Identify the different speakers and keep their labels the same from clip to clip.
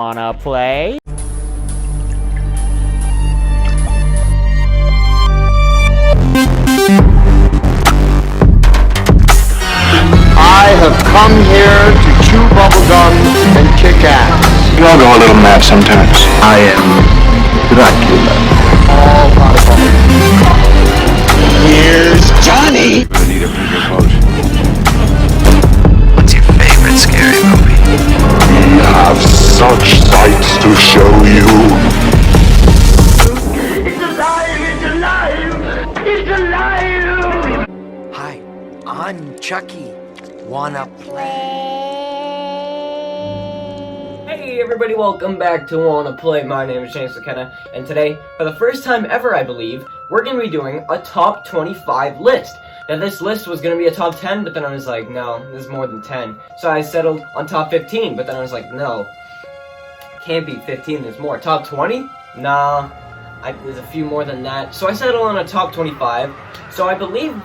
Speaker 1: Wanna play?
Speaker 2: I have come here to chew bubblegum and kick ass.
Speaker 3: We all go a little mad sometimes. I am Dracula.
Speaker 2: All out of fun.
Speaker 3: Here's Johnny. I need a bigger boat. What's your favorite scary movie?
Speaker 2: We have such sights to show you.
Speaker 4: It's alive! It's alive! It's alive!
Speaker 5: Hi, I'm Chucky. Wanna play?
Speaker 6: Hey everybody, welcome back to Wanna Play. My name is James McKenna, and today, for the first time ever I believe, we're going to be doing a top 25 list. Now this list was going to be a top 10, but then I was like, no, there's more than 10. So I settled on top 15, but then I was like, no, can't be 15, there's more. Top 20? Nah, there's a few more than that. So I settled on a top 25. So I believe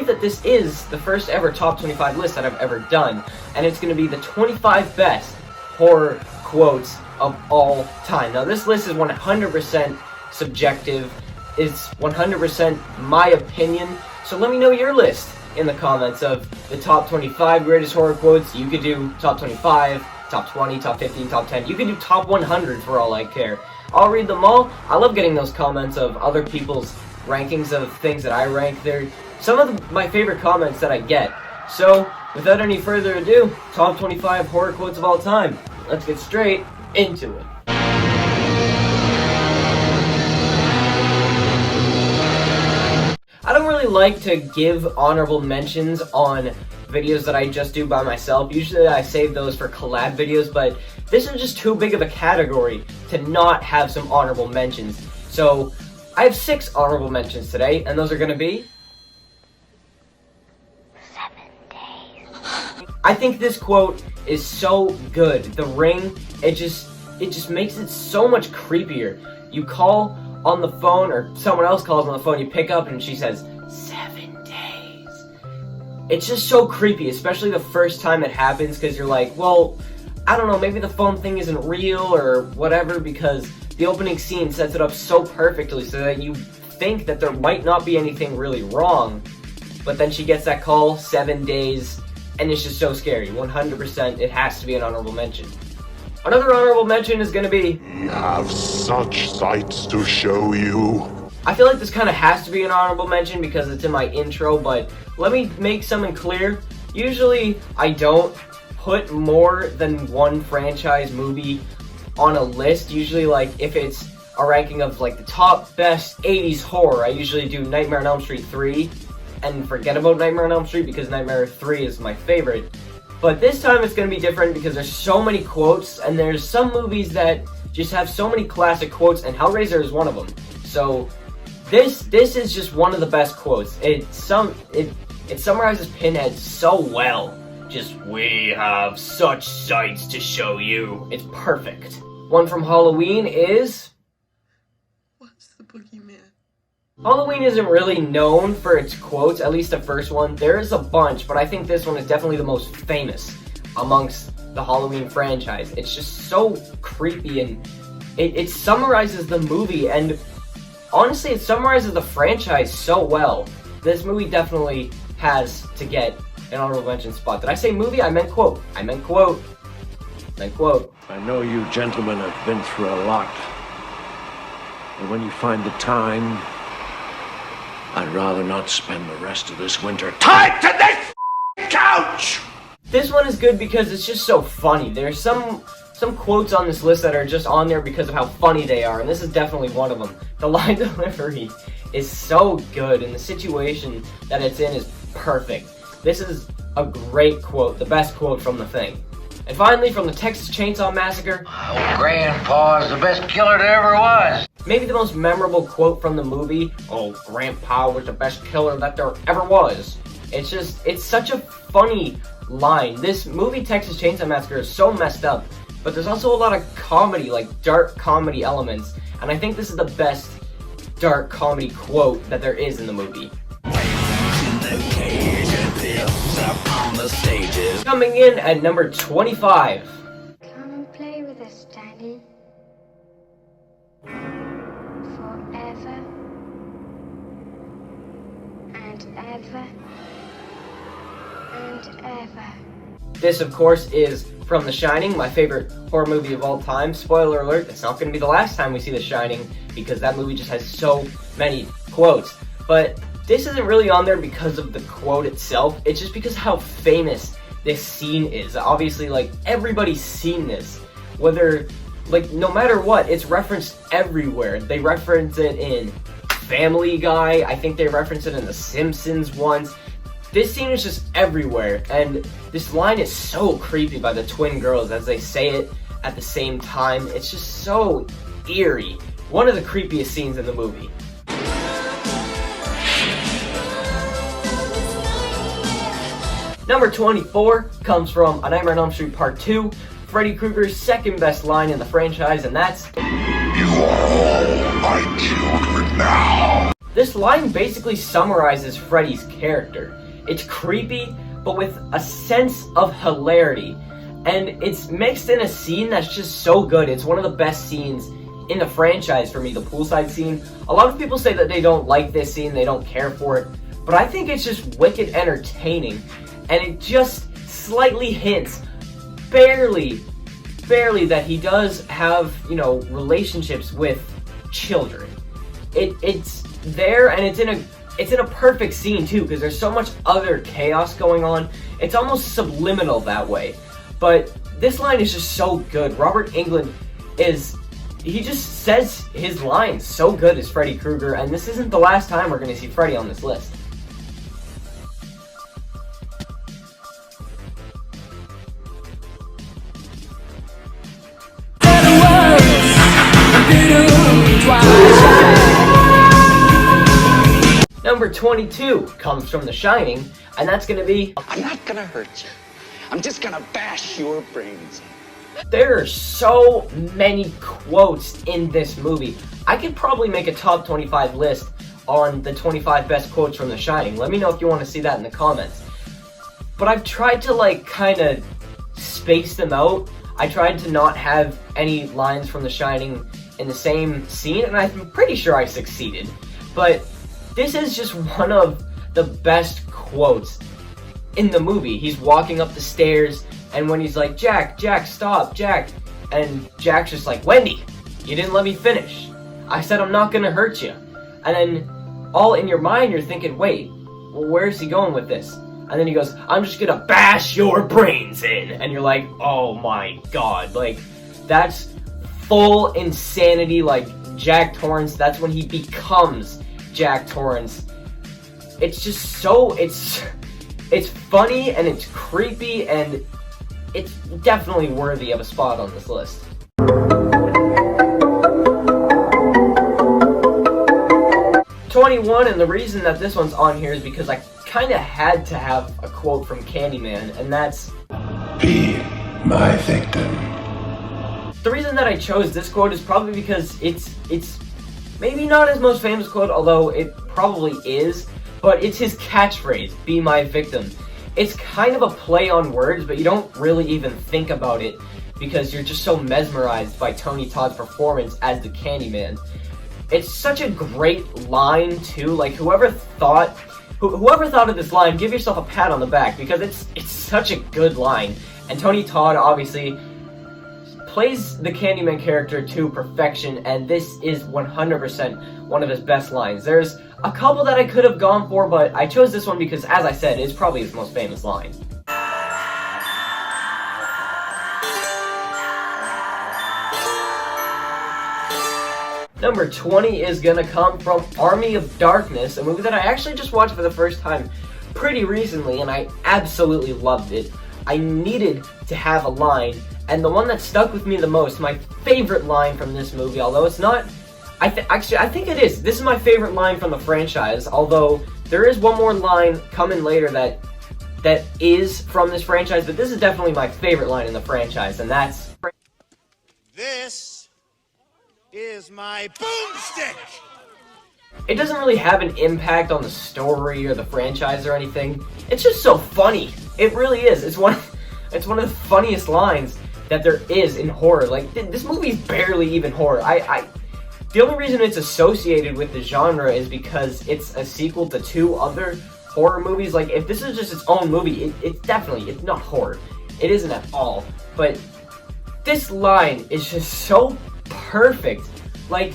Speaker 6: that this is the first ever top 25 list that I've ever done, and it's going to be the 25 best horror quotes of all time. Now this list is 100% subjective. It's 100% my opinion. So let me know your list in the comments of the top 25 greatest horror quotes. You could do top 25, top 20, top 15, top 10. You could do top 100 for all I care. I'll read them all. I love getting those comments of other people's rankings of things that I rank. They're some of my favorite comments that I get. So, without any further ado, top 25 horror quotes of all time. Let's get straight into it. I don't really like to give honorable mentions on videos that I just do by myself. Usually I save those for collab videos, but this is just too big of a category to not have some honorable mentions. So, I have 6 honorable mentions today, and those are going to be
Speaker 4: 7 days.
Speaker 6: I think this quote is so good. The Ring, it just makes it so much creepier. You call on the phone, or someone else calls on the phone, you pick up and she says 7 days. It's just so creepy, especially the first time it happens, because you're like, well, I don't know, maybe the phone thing isn't real or whatever, because the opening scene sets it up so perfectly so that you think that there might not be anything really wrong, but then she gets that call, 7 days, and it's just so scary. 100%, it has to be an honorable mention. Another honorable mention is going to be,
Speaker 2: We have such sights to show you.
Speaker 6: I feel like this kind of has to be an honorable mention because it's in my intro, but let me make something clear. Usually, I don't put more than one franchise movie on a list. Usually, like, if it's a ranking of like the top best 80s horror, I usually do Nightmare on Elm Street 3 and forget about Nightmare on Elm Street because Nightmare 3 is my favorite. But this time it's going to be different because there's so many quotes, and there's some movies that just have so many classic quotes, and Hellraiser is one of them. So this is just one of the best quotes. It summarizes Pinhead so well. Just, we have such sights to show you. It's perfect. One from Halloween is,
Speaker 7: What's the boogeyman?
Speaker 6: Halloween isn't really known for its quotes, at least the first one. There is a bunch, but I think this one is definitely the most famous amongst the Halloween franchise. It's just so creepy, and it summarizes the movie, and honestly, it summarizes the franchise so well. This movie definitely has to get an honorable mention spot. Did I say movie? I meant quote. I meant quote. I meant quote.
Speaker 8: I know you gentlemen have been through a lot. And when you find the time, I'd rather not spend the rest of this winter tied to this couch!
Speaker 6: This one is good because it's just so funny. There's some quotes on this list that are just on there because of how funny they are, and this is definitely one of them. The line delivery is so good, and the situation that it's in is perfect. This is a great quote, the best quote from The Thing. And finally, from the Texas Chainsaw Massacre,
Speaker 5: Oh, Grandpa's the best killer there ever was.
Speaker 6: maybe the most memorable quote from the movie, oh, Grandpa was the best killer that there ever was. It's such a funny line. This movie, Texas Chainsaw Massacre, is so messed up, but there's also a lot of comedy, like dark comedy elements, and I think this is the best dark comedy quote that there is in the movie. Coming in at number 25.
Speaker 4: Come and play with us, Daddy. Mm-hmm. Forever and ever and ever.
Speaker 6: This, of course, is from The Shining, my favorite horror movie of all time. Spoiler alert, it's not going to be the last time we see The Shining, because that movie just has so many quotes. But this isn't really on there because of the quote itself, it's just because how famous this scene is. Obviously, like, everybody's seen this. Whether, like, no matter what, it's referenced everywhere. They reference it in Family Guy, I think they reference it in The Simpsons once. This scene is just everywhere, and this line is so creepy by the twin girls as they say it at the same time. It's just so eerie. One of the creepiest scenes in the movie. Number 24 comes from A Nightmare on Elm Street Part 2, Freddy Krueger's second best line in the franchise, and that's,
Speaker 3: You are all my children now.
Speaker 6: This line basically summarizes Freddy's character. It's creepy, but with a sense of hilarity. And it's mixed in a scene that's just so good. It's one of the best scenes in the franchise for me, the poolside scene. A lot of people say that they don't like this scene, they don't care for it. But I think it's just wicked entertaining. And it just slightly hints, barely, that he does have, you know, relationships with children. It's there, and it's in a perfect scene too, because there's so much other chaos going on. It's almost subliminal that way. But this line is just so good. Robert Englund he just says his lines so good as Freddy Krueger, and this isn't the last time we're going to see Freddy on this list. Number 22 comes from The Shining, and that's going to be,
Speaker 1: I'm not gonna hurt you. I'm just gonna bash your brains.
Speaker 6: There are so many quotes in this movie. I could probably make a top 25 list on the 25 best quotes from The Shining. Let me know if you want to see that in the comments. But I've tried to, like, kind of space them out. I tried to not have any lines from The Shining in the same scene, and I'm pretty sure I succeeded. But this is just one of the best quotes in the movie. He's walking up the stairs, and when he's like, Jack, stop, Jack. And Jack's just like, Wendy, you didn't let me finish. I said I'm not gonna hurt you. And then, all in your mind, you're thinking, wait, well, where's he going with this? And then he goes, I'm just gonna bash your brains in. And you're like, oh my god. Like, that's full insanity, like Jack Torrance. That's when he becomes Jack Torrance. It's just so, it's funny and it's creepy and it's definitely worthy of a spot on this list. #21, and the reason that this one's on here is because I kind of had to have a quote from Candyman, and that's,
Speaker 3: Be my victim.
Speaker 6: the reason that I chose this quote is probably because it's maybe not his most famous quote, although it probably is, but it's his catchphrase, be my victim. It's kind of a play on words, but you don't really even think about it because you're just so mesmerized by Tony Todd's performance as the Candyman. It's such a great line too, like whoever thought of this line, give yourself a pat on the back because it's such a good line. And Tony Todd obviously plays the Candyman character to perfection, and this is 100% one of his best lines. There's a couple that I could have gone for, but I chose this one because, as I said, it's probably his most famous line. Number 20 is gonna come from Army of Darkness, a movie that I actually just watched for the first time pretty recently, and I absolutely loved it. I needed to have a line, and the one that stuck with me the most, my favorite line from this movie, although it's not, I think it is. This is my favorite line from the franchise, although there is one more line coming later that is from this franchise, but this is definitely my favorite line in the franchise, and that's,
Speaker 9: This is my boomstick!
Speaker 6: it doesn't really have an impact on the story or the franchise or anything. It's just so funny. It really is. It's one of the funniest lines. that there is in horror. Like, this movie is barely even horror. The only reason it's associated with the genre is because it's a sequel to 2 other horror movies. Like, if this is just its own movie, it's not horror. It isn't at all. But this line is just so perfect. Like,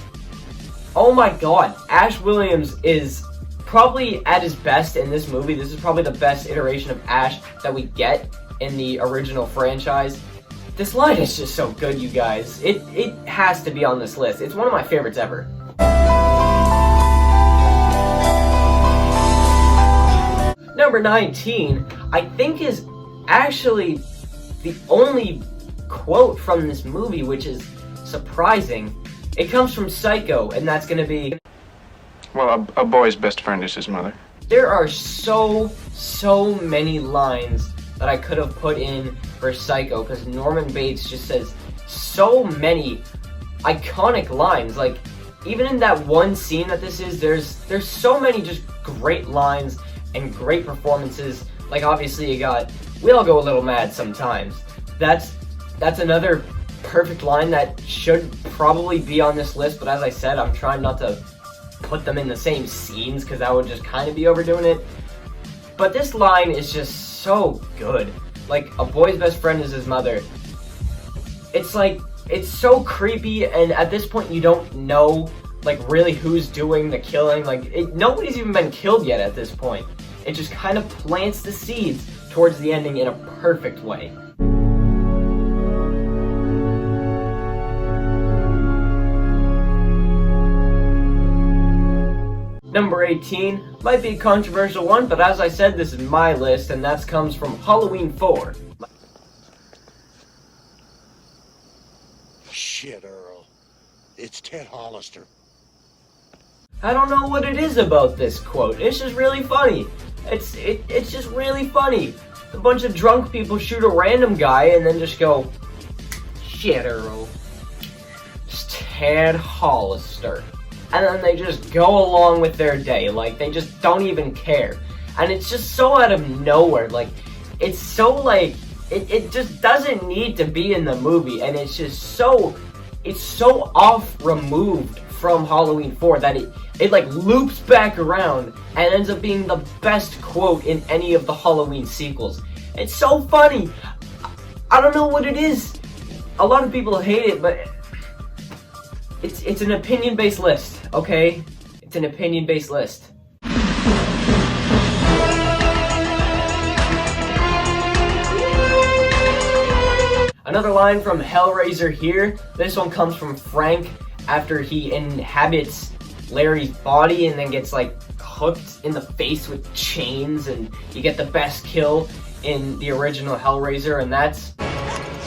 Speaker 6: oh my god, Ash Williams is probably at his best in this movie. This is probably the best iteration of Ash that we get in the original franchise. This line is just so good, you guys. It has to be on this list. It's one of my favorites ever. Number 19, I think, is actually the only quote from this movie, which is surprising. It comes from Psycho, and that's gonna be,
Speaker 3: Well, a boy's best friend is his mother.
Speaker 6: there are so many lines that I could have put in for Psycho, because Norman Bates just says so many iconic lines. Like, even in that one scene that this is, there's so many just great lines and great performances. Like, obviously you got, we all go a little mad sometimes. That's another perfect line that should probably be on this list, but as I said, I'm trying not to put them in the same scenes because that would just kind of be overdoing it. But this line is just so good. Like, a boy's best friend is his mother. It's like, it's so creepy, and at this point you don't know, like, really who's doing the killing. Like, nobody's even been killed yet at this point. It just kind of plants the seeds towards the ending in a perfect way. Number 18 might be a controversial one, but as I said, this is my list, and that comes from Halloween 4.
Speaker 9: Shit, Earl. It's Ted Hollister.
Speaker 6: I don't know what it is about this quote. It's just really funny. It's just really funny. A bunch of drunk people shoot a random guy and then just go, "Shit, Earl. It's Ted Hollister." And then they just go along with their day. Like, they just don't even care. And it's just so out of nowhere. Like, it's so, like, it just doesn't need to be in the movie. And it's just so, it's so removed from Halloween 4 that it like loops back around and ends up being the best quote in any of the Halloween sequels. It's so funny. I don't know what it is. A lot of people hate it, but it's an opinion-based list, okay? It's an opinion-based list. Another line from Hellraiser here. This one comes from Frank after he inhabits Larry's body and then gets, like, hooked in the face with chains, and you get the best kill in the original Hellraiser, and that's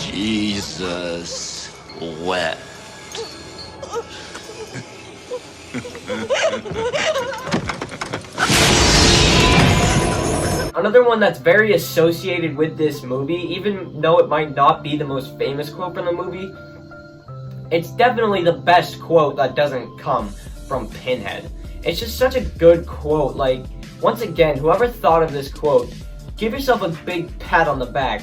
Speaker 10: Jesus wept.
Speaker 6: Another one that's very associated with this movie, even though it might not be the most famous quote from the movie, it's definitely the best quote that doesn't come from Pinhead. It's just such a good quote. Like, once again, whoever thought of this quote, give yourself a big pat on the back.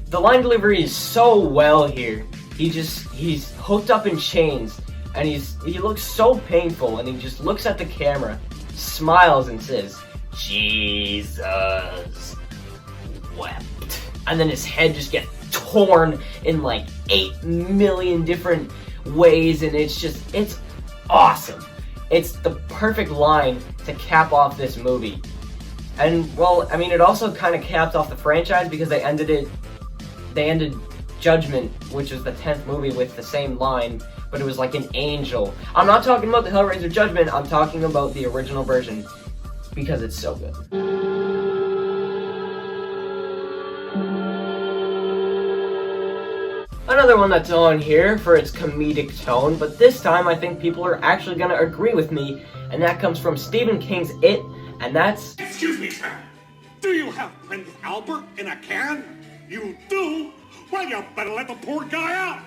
Speaker 6: The line delivery is so well here. He's hooked up in chains, and he looks so painful, and he just looks at the camera, smiles, and says, "Jesus wept." And then his head just gets torn in like 8 million different ways, and it's awesome. It's the perfect line to cap off this movie. And, well, I mean, it also kind of capped off the franchise because they ended Judgment, which is the 10th movie, with the same line, but it was like an angel. I'm not talking about the Hellraiser Judgment, I'm talking about the original version, because it's so good. Another one that's on here for its comedic tone, but this time I think people are actually going to agree with me, and that comes from Stephen King's It, and that's...
Speaker 11: Excuse me, sir. Do you have Prince Albert in a can? You do? Well, you better let the poor guy out.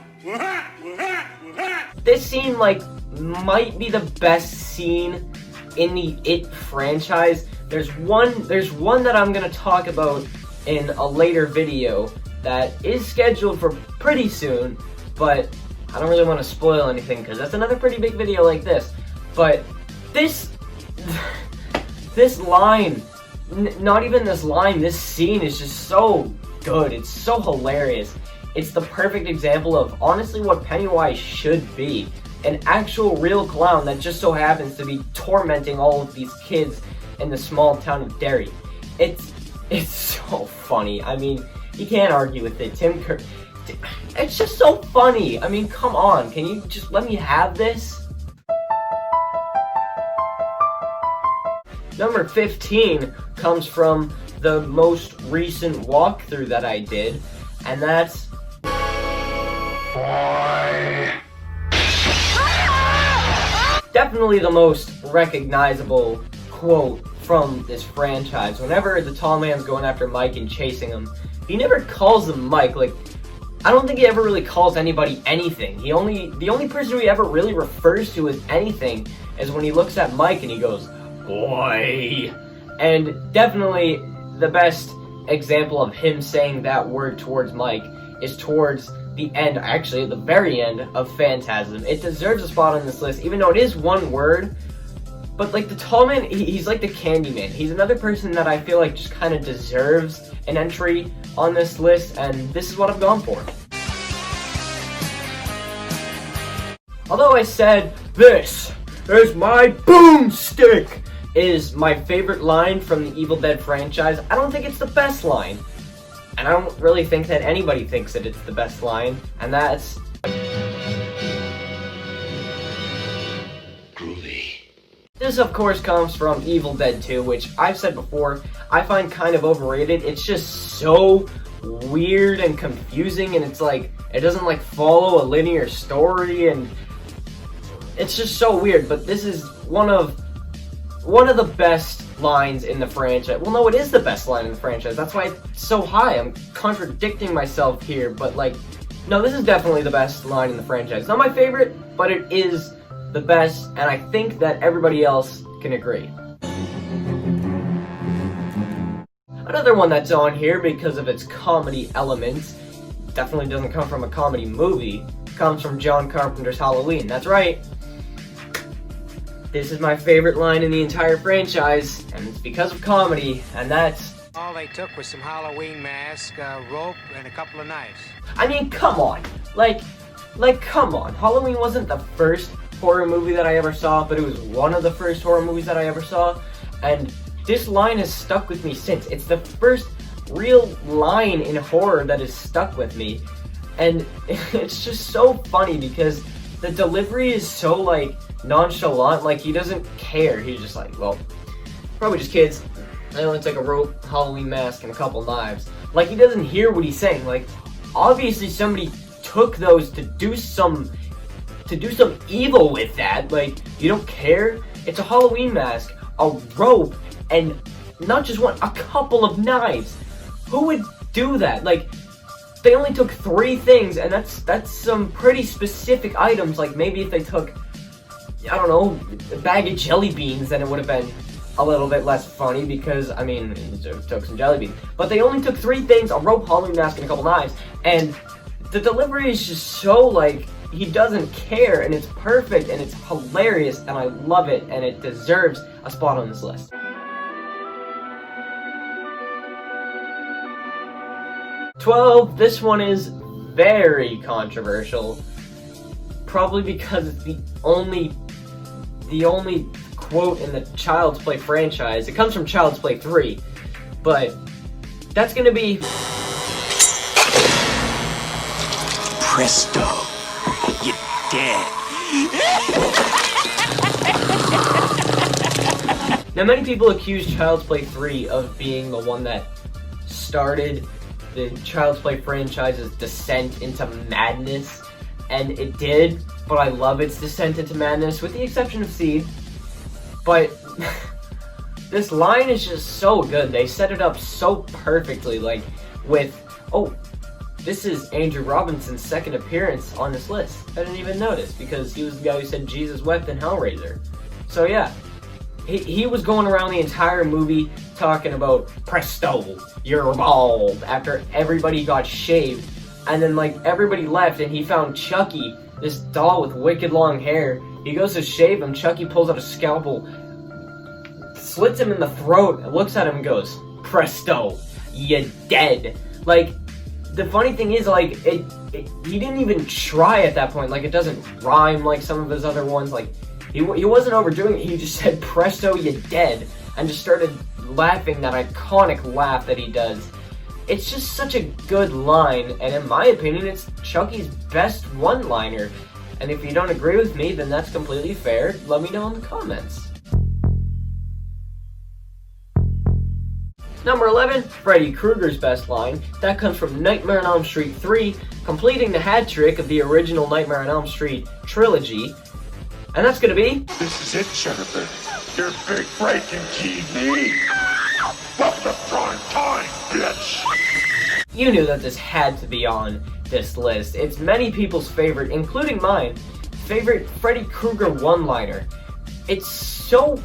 Speaker 6: This scene, like, might be the best scene in the It franchise. There's one that I'm going to talk about in a later video, that is scheduled for pretty soon, but I don't really want to spoil anything because that's another pretty big video like this. But this line, not even this line, this scene is just so good. It's so hilarious. It's the perfect example of honestly what Pennywise should be. An actual real clown that just so happens to be tormenting all of these kids in the small town of Derry. It's so funny. I mean, you can't argue with it. Tim Curry, it's just so funny. I mean, come on. Can you just let me have this? Number 15 comes from the most recent walkthrough that I did, and that's... definitely the most recognizable quote from this franchise. Whenever the tall man's going after Mike and chasing him, he never calls him Mike. Like, I don't think he ever really calls anybody anything. The only person he ever really refers to as anything is when he looks at Mike and he goes, "Boy." And definitely the best example of him saying that word towards Mike is towards the end, actually, at the very end of Phantasm. It deserves a spot on this list, even though it is one word. But like the tall man, he's like the Candyman. He's another person that I feel like just kind of deserves an entry on this list, and this is what I've gone for. Although I said, "This is my boomstick," is my favorite line from the Evil Dead franchise, I don't think it's the best line. And I don't really think that anybody thinks that it's the best line, and that's...
Speaker 9: Groovy.
Speaker 6: This, of course, comes from Evil Dead 2, which I've said before, I find kind of overrated. It's just so weird and confusing, and it's like, it doesn't like follow a linear story, and it's just so weird. But this is one of the best lines in the franchise. Well, no, it is the best line in the franchise. That's why it's so high. I'm contradicting myself here, but like, no, this is definitely the best line in the franchise. Not my favorite, but it is the best, and I think that everybody else can agree. Another one that's on here because of its comedy elements, definitely doesn't come from a comedy movie, comes from John Carpenter's Halloween. That's right. This is my favorite line in the entire franchise, and it's because of comedy, and that's...
Speaker 5: All they took was some Halloween mask, rope, and a couple of knives.
Speaker 6: I mean, come on. Like, come on. Halloween wasn't the first horror movie that I ever saw, but it was one of the first horror movies that I ever saw, and this line has stuck with me since. It's the first real line in horror that has stuck with me, and it's just so funny because the delivery is so, like, nonchalant. Like, he doesn't care. He's just like, well, probably just kids. I only took a rope, Halloween mask, and a couple knives. Like, he doesn't hear what he's saying. Like, obviously somebody took those to do some evil with that. Like, you don't care? It's a Halloween mask, a rope, and not just one, a couple of knives. Who would do that? Like, they only took 3 things, and that's some pretty specific items. Like, maybe if they took, I don't know, a bag of jelly beans, then it would have been a little bit less funny because, I mean, it took some jelly beans. But they only took 3 things, a rope, Halloween mask, and a couple knives, and the delivery is just so, like, he doesn't care, and it's perfect, and it's hilarious, and I love it, and it deserves a spot on this list. This one is very controversial, probably because it's the only quote in the Child's Play franchise. It comes from Child's Play 3, but that's gonna be...
Speaker 9: Presto, you're dead.
Speaker 6: Now, many people accuse Child's Play 3 of being the one that started the Child's Play franchise's descent into madness, and it did, but I love its descent into madness, with the exception of Seed. But this line is just so good. They set it up so perfectly, like, with, oh, this is Andrew Robinson's second appearance on this list. I didn't even notice, because he was the guy who said Jesus wept in Hellraiser. So yeah, he was going around the entire movie talking about presto, you're bald, after everybody got shaved. And then like everybody left and he found Chucky, this doll with wicked long hair. He goes to shave him, Chucky pulls out a scalpel, slits him in the throat, and looks at him and goes, presto, you dead. Like, the funny thing is, like, he didn't even try at that point. Like, it doesn't rhyme like some of his other ones. Like, he wasn't overdoing it. He just said, presto, you dead, and just started laughing that iconic laugh that he does. It's just such a good line, and in my opinion, it's Chucky's best one-liner. And if you don't agree with me, then that's completely fair. Let me know in the comments. Number 11, Freddy Krueger's best line. That comes from Nightmare on Elm Street 3, completing the hat trick of the original Nightmare on Elm Street trilogy. And that's gonna be...
Speaker 11: This is it, Jennifer. Your big breaking TV. Welcome to prime time, bitch.
Speaker 6: You knew that this had to be on this list. It's many people's favorite, including mine, favorite Freddy Krueger one-liner. It's so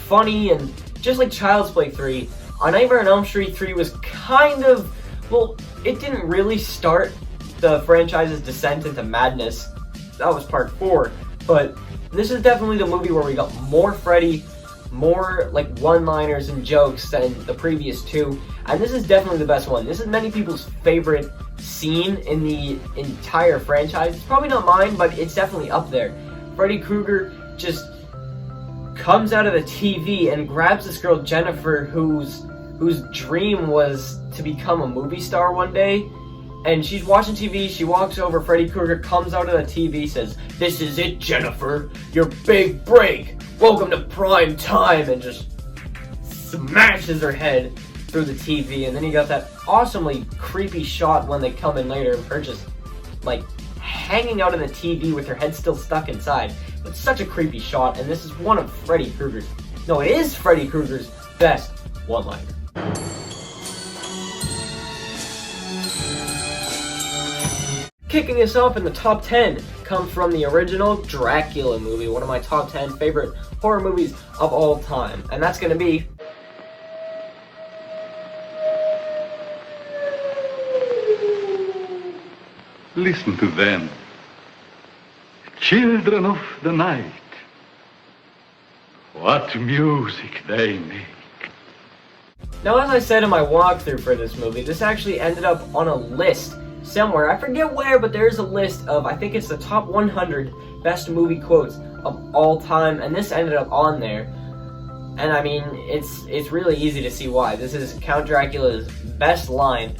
Speaker 6: funny, and just like Child's Play 3, A Nightmare on Elm Street 3 was kind of, well, it didn't really start the franchise's descent into madness. That was part 4, but this is definitely the movie where we got more Freddy, more like one-liners and jokes than the previous two, and this is definitely the best one. This is many people's favorite scene in the entire franchise. It's probably not mine, but it's definitely up there. Freddy Krueger just comes out of the TV and grabs this girl Jennifer, whose dream was to become a movie star one day. And she's watching TV, she walks over, Freddy Krueger comes out of the TV, says, "This is it, Jennifer, your big break, welcome to prime time," and just smashes her head through the TV. And then you got that awesomely creepy shot when they come in later of her just, like, hanging out of the TV with her head still stuck inside. It's such a creepy shot, and this is one of Freddy Krueger's, no, it is Freddy Krueger's best one-liner. Kicking us off in the top 10 comes from the original Dracula movie, one of my top 10 favorite horror movies of all time, and that's gonna be...
Speaker 10: Listen to them, children of the night. What music they make.
Speaker 6: Now, as I said in my walkthrough for this movie, this actually ended up on a list somewhere. I forget where, but there's a list of, I think it's the top 100 best movie quotes of all time, and this ended up on there. And I mean, it's really easy to see why. This is Count Dracula's best line.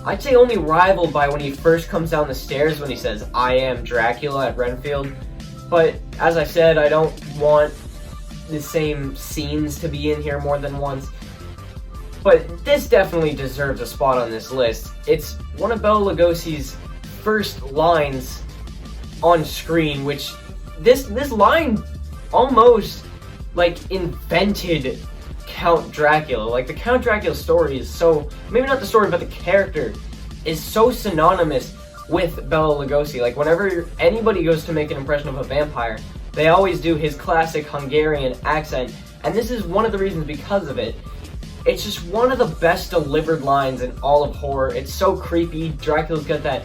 Speaker 6: I'd say only rivaled by when he first comes down the stairs when he says, "I am Dracula" at Renfield. But as I said, I don't want the same scenes to be in here more than once. But this definitely deserves a spot on this list. It's one of Bela Lugosi's first lines on screen, which this line almost like invented Count Dracula. Like, the Count Dracula story is so, maybe not the story, but the character is so synonymous with Bela Lugosi. Like, whenever anybody goes to make an impression of a vampire, they always do his classic Hungarian accent, and this is one of the reasons because of it. It's just one of the best delivered lines in all of horror. It's so creepy. Dracula's got that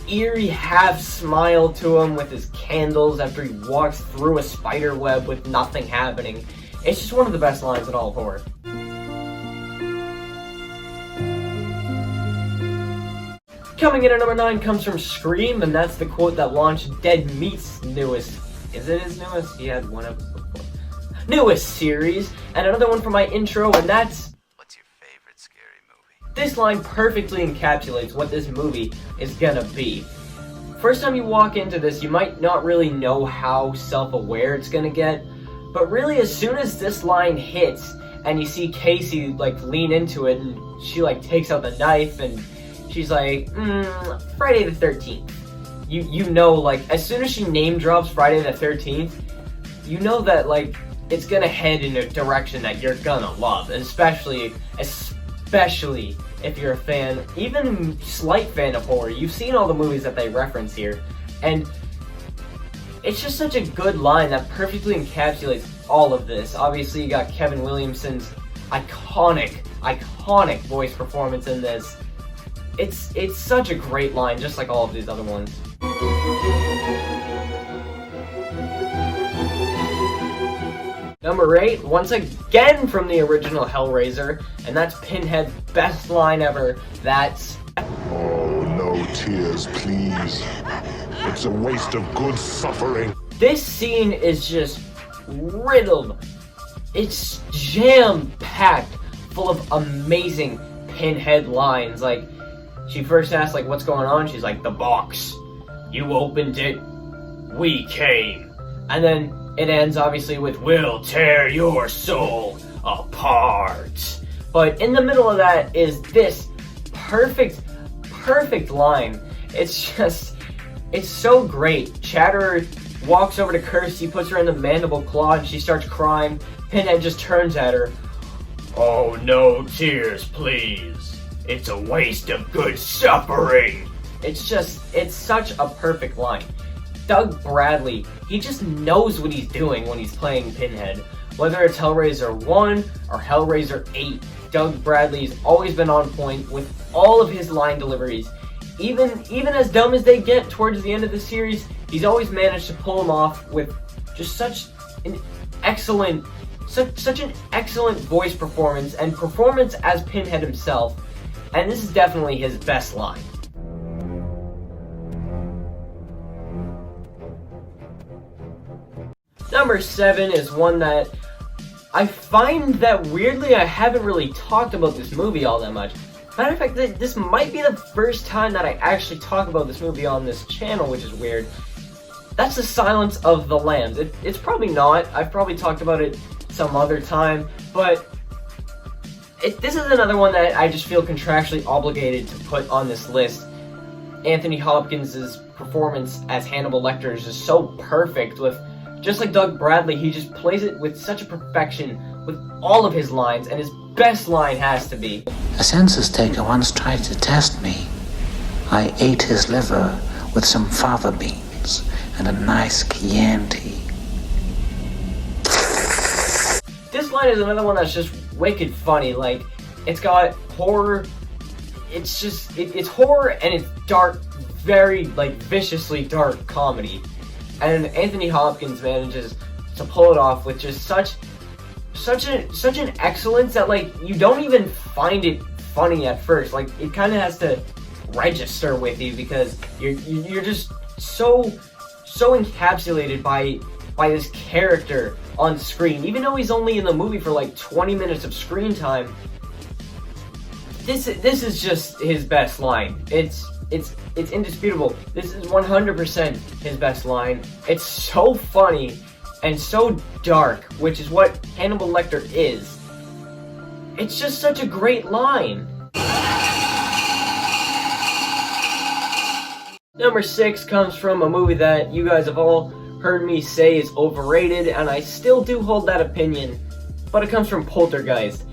Speaker 6: eerie half smile to him with his candles after he walks through a spider web with nothing happening. It's just one of the best lines in all of horror. Coming in at number 9 comes from Scream, and that's the quote that launched Dead Meat's newest, is it his newest? He had one episode before. Newest series, and another one for my intro, and that's...
Speaker 9: What's your favorite scary movie?
Speaker 6: This line perfectly encapsulates what this movie is gonna be. First time you walk into this, you might not really know how self-aware it's gonna get, but really as soon as this line hits, and you see Casey, like, lean into it, and she, like, takes out the knife, and she's like, Friday the 13th. You know, like, as soon as she name drops Friday the 13th, you know that, like, it's gonna head in a direction that you're gonna love, especially if you're a fan, even slight fan of horror. You've seen all the movies that they reference here, and it's just such a good line that perfectly encapsulates all of this. Obviously, you got Kevin Williamson's iconic voice performance in this. It's such a great line, just like all of these other ones. Number 8, once again from the original Hellraiser, and that's Pinhead's best line ever. That's,
Speaker 12: "Oh, no tears, please. It's a waste of good suffering."
Speaker 6: this scene is just riddled. It's jam-packed full of amazing Pinhead lines. Like, she first asks, like, what's going on? She's like, "The box. You opened it. We came." And then it ends, obviously, with, "We'll tear your soul apart." But in the middle of that is this perfect line. It's so great. Chatterer walks over to Kirsty, puts her in the mandible claw, and she starts crying. Pinhead just turns at her. "Oh, no tears, please. It's a waste of good suffering." It's such a perfect line. Doug Bradley, he just knows what he's doing when he's playing Pinhead. Whether it's Hellraiser 1 or Hellraiser 8, Doug Bradley's always been on point with all of his line deliveries. Even as dumb as they get towards the end of the series, he's always managed to pull them off with just such an excellent voice performance and performance as Pinhead himself. And this is definitely his best line. Number 7 is one that I find that weirdly I haven't really talked about this movie all that much. Matter of fact, this might be the first time that I actually talk about this movie on this channel, which is weird. That's The Silence of the Lambs. It's probably not. I've probably talked about it some other time, but this is another one that I just feel contractually obligated to put on this list. Anthony Hopkins' performance as Hannibal Lecter is just so perfect. Just like Doug Bradley, he just plays it with such a perfection with all of his lines, and his best line has to be,
Speaker 13: "A census taker once tried to test me. I ate his liver with some fava beans and a nice Chianti."
Speaker 6: This line is another one that's just wicked funny. Like, it's got horror. It's horror and it's dark, very viciously dark comedy. And Anthony Hopkins manages to pull it off with just such an excellence that you don't even find it funny at first. Like, it kind of has to register with you because you're just so encapsulated by this character on screen. Even though he's only in the movie for 20 minutes of screen time, this is just his best line. It's indisputable. This is 100% his best line. It's so funny and so dark, which is what Hannibal Lecter is. It's just such a great line. Number 6 comes from a movie that you guys have all heard me say is overrated, and I still do hold that opinion, but it comes from Poltergeist.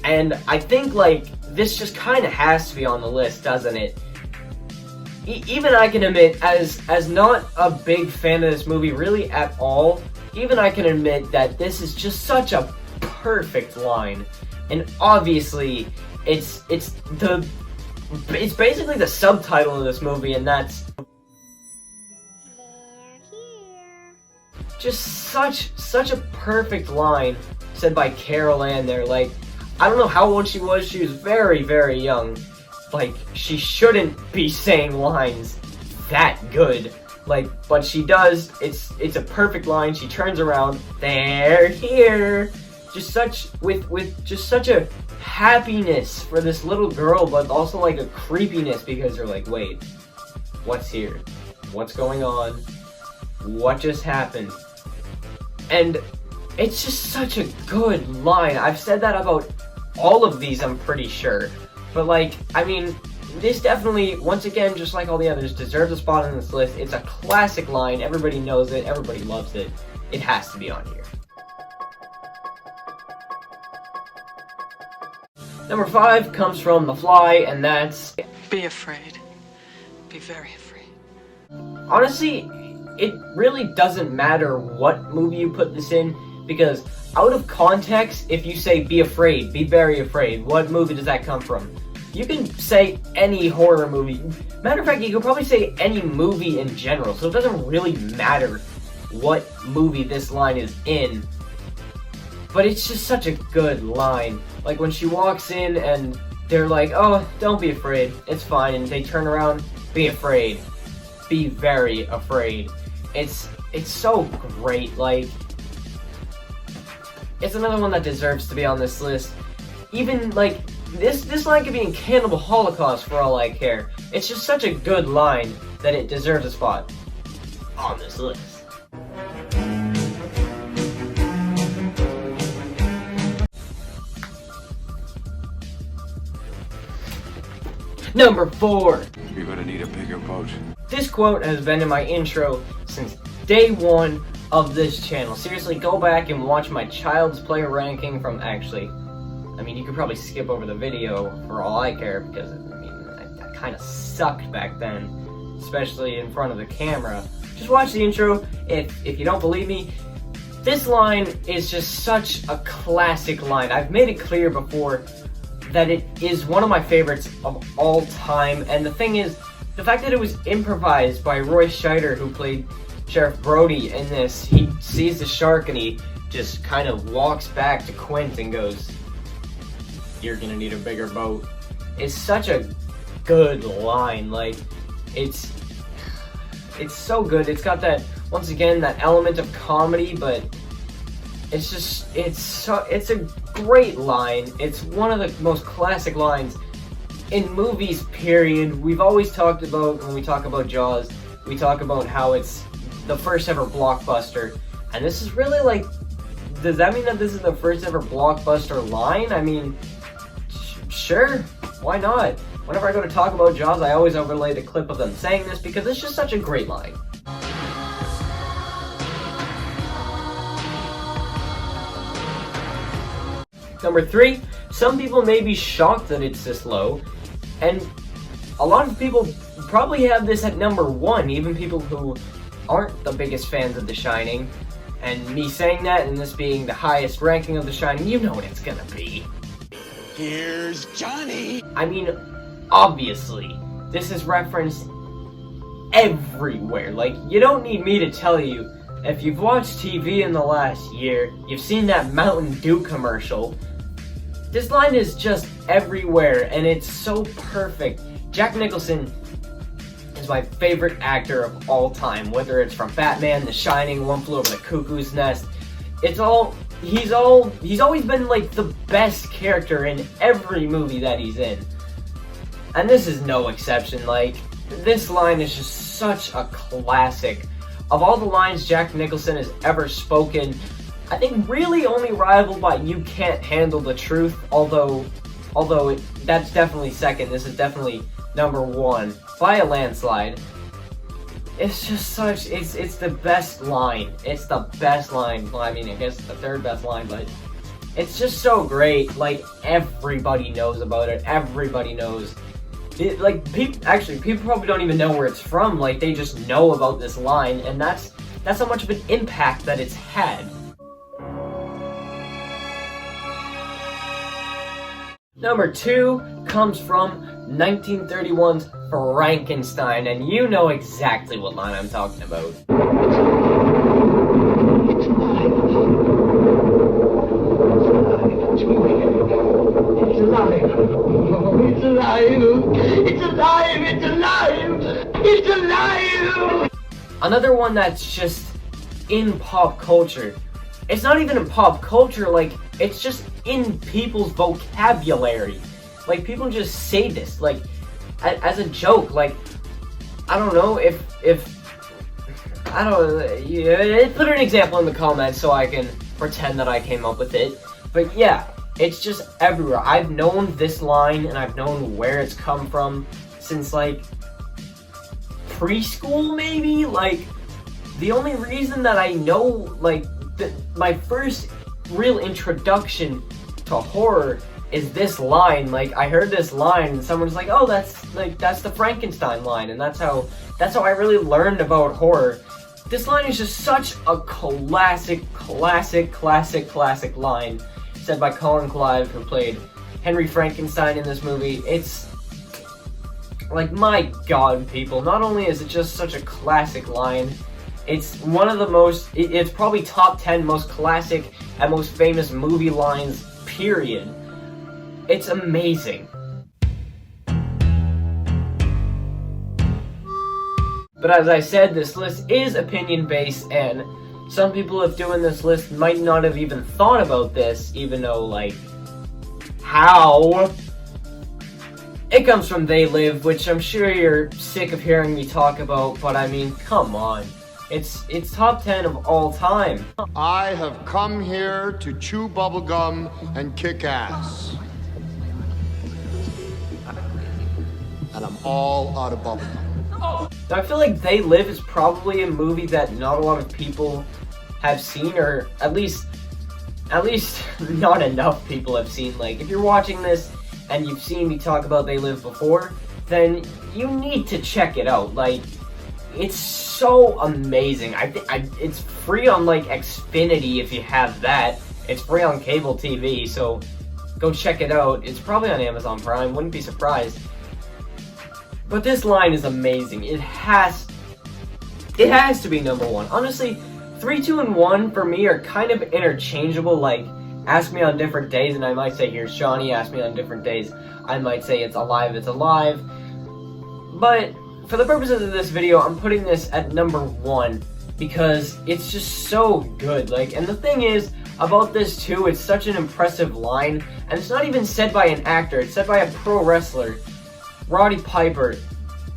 Speaker 6: And I think, this just kind of has to be on the list, doesn't it? Even I can admit, as not a big fan of this movie really at all, even I can admit that this is just such a perfect line. And obviously, it's basically the subtitle of this movie, and that's just such a perfect line said by Carol Ann there. I don't know how old she was. She was very, very young. She shouldn't be saying lines that good. But she does. It's a perfect line. She turns around. They're here. With just such a happiness for this little girl, but also a creepiness because you're wait, what's here? What's going on? What just happened? And it's just such a good line. I've said that about all of these, I'm pretty sure. But I mean, this definitely, once again, just like all the others, deserves a spot on this list. It's a classic line. Everybody knows it. Everybody loves it. It has to be on here. Number 5 comes from The Fly, and that's...
Speaker 7: Be afraid. Be very afraid.
Speaker 6: Honestly, it really doesn't matter what movie you put this in, because out of context, if you say be afraid, be very afraid, what movie does that come from? You can say any horror movie. Matter of fact, you could probably say any movie in general, so it doesn't really matter what movie this line is in. But it's just such a good line. Like when she walks in and they're like, oh, don't be afraid, it's fine, and they turn around, be afraid. Be very afraid. It's so great. Like, it's another one that deserves to be on this list. Even like this line could be in Cannibal Holocaust for all I care. It's just such a good line that it deserves a spot on this list. Number 4.
Speaker 8: You're gonna need a bigger boat.
Speaker 6: This quote has been in my intro since day 1 of this channel. Seriously, go back and watch my Child's Play ranking from I mean, you could probably skip over the video for all I care, because, I mean, I kind of sucked back then, especially in front of the camera. Just watch the intro. If you don't believe me, this line is just such a classic line. I've made it clear before that it is one of my favorites of all time, and the thing is, the fact that it was improvised by Roy Scheider, who played Sheriff Brody in this, he sees the shark and he just kind of walks back to Quint and goes, "You're gonna need a bigger boat." It's such a good line. Like, it's so good. It's got that, once again, that element of comedy, but it's a great line. It's one of the most classic lines in movies, period. We've always talked about, when we talk about Jaws, we talk about how it's the first ever blockbuster, and this is really like, does that mean that this is the first ever blockbuster line? I mean, sure, why not? Whenever I go to talk about Jaws, I always overlay the clip of them saying this because it's just such a great line. Number 3, some people may be shocked that it's this low, and a lot of people probably have this at number 1, even people who aren't the biggest fans of The Shining. And me saying that, and this being the highest ranking of The Shining, you know what it's gonna be.
Speaker 1: Here's Johnny!
Speaker 6: I mean, obviously, this is referenced everywhere. Like, you don't need me to tell you, if you've watched TV in the last year, you've seen that Mountain Dew commercial. This line is just everywhere, and it's so perfect. Jack Nicholson is my favorite actor of all time, whether it's from Batman, The Shining, One Flew Over the Cuckoo's Nest. He's always been like the best character in every movie that he's in. And this is no exception. Like, this line is just such a classic. Of all the lines Jack Nicholson has ever spoken, I think really only rivaled by "You Can't Handle the Truth," although that's definitely second. This is definitely number 1 by a landslide. It's just such, it's the best line. It's the best line. Well, I mean, I guess it's the third best line, but it's just so great. Like, everybody knows about it. Everybody knows. People probably don't even know where it's from. Like, they just know about this line, and that's how much of an impact that it's had. Number 2 comes from 1931's Frankenstein, and you know exactly what line I'm talking about.
Speaker 2: It's alive! It's alive! It's alive! It's alive! It's alive!
Speaker 6: Another one that's just in pop culture. It's not even in pop culture, like, it's just in people's vocabulary. Like, people just say this, like, as a joke. Like, I don't know put an example in the comments so I can pretend that I came up with it. But yeah, it's just everywhere. I've known this line, and I've known where it's come from since, like, preschool, maybe? Like, the only reason that I know, like, my first real introduction to horror is this line. Like, I heard this line and someone's like, "Oh, that's the Frankenstein line," and that's how I really learned about horror. This line is just such a classic line said by Colin Clive, who played Henry Frankenstein in this movie. It's like, my god, people, not only is it just such a classic line, it's one of the most, it's probably top 10 most classic and most famous movie lines, period. It's amazing. But as I said, this list is opinion-based, and some people, if doing this list, might not have even thought about this, even though, like, how? It comes from They Live, which I'm sure you're sick of hearing me talk about, but I mean, come on. It's top 10 of all time.
Speaker 2: I have come here to chew bubblegum and kick ass. And I'm all out of bubblegum.
Speaker 6: Now, I feel like They Live is probably a movie that not a lot of people have seen, or at least not enough people have seen. Like, if you're watching this and you've seen me talk about They Live before, then you need to check it out. Like, it's so amazing. It's free on, like, Xfinity if you have that. It's free on cable TV, so go check it out. It's probably on Amazon Prime, wouldn't be surprised. But this line is amazing. It has to be number one. Honestly, 3, 2, and 1 for me are kind of interchangeable. Like, ask me on different days and I might say Here's Johnny. Ask me on different days, I might say It's Alive, It's Alive. But for the purposes of this video, I'm putting this at number 1 because it's just so good. Like, and the thing is about this too, it's such an impressive line, and it's not even said by an actor, it's said by a pro wrestler, Roddy Piper,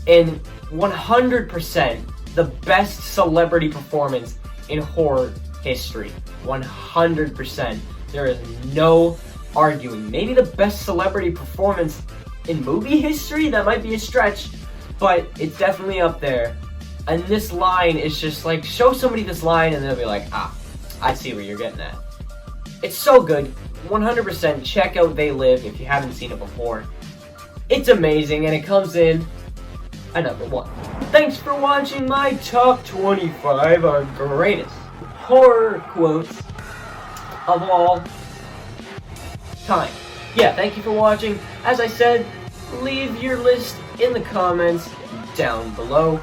Speaker 6: in 100% the best celebrity performance in horror history. 100%. There is no arguing. Maybe the best celebrity performance in movie history? That might be a stretch, but it's definitely up there. And this line is just like, show somebody this line and they'll be like, ah, I see where you're getting at. It's so good. 100% check out They Live if you haven't seen it before. It's amazing, and it comes in at number 1. Thanks for watching my top 25 our greatest horror quotes of all time. Yeah, thank you for watching. As I said, leave your list in the comments down below.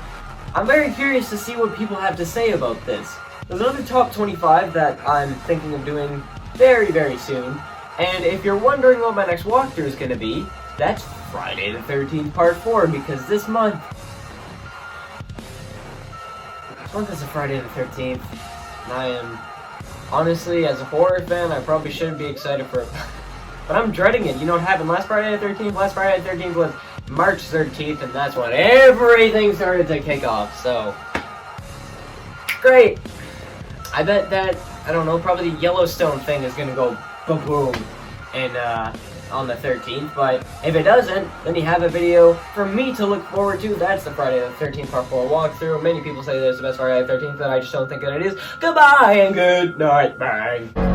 Speaker 6: I'm very curious to see what people have to say about this. There's another top 25 that I'm thinking of doing very, very soon. And if you're wondering what my next walkthrough is going to be, that's Friday the 13th Part 4, because this month is a Friday the 13th, and I am, honestly, as a horror fan, I probably shouldn't be excited for it, but I'm dreading it. You know what happened last Friday the 13th? Last Friday the 13th was March 13th, and that's when everything started to kick off, so great. I bet that, I don't know, probably the Yellowstone thing is gonna go ba-boom and on the 13th, but if it doesn't, then you have a video for me to look forward to. That's the Friday the 13th Part 4 walkthrough. Many people say that it's the best Friday the 13th, but I just don't think that it is. Goodbye and good night, bang.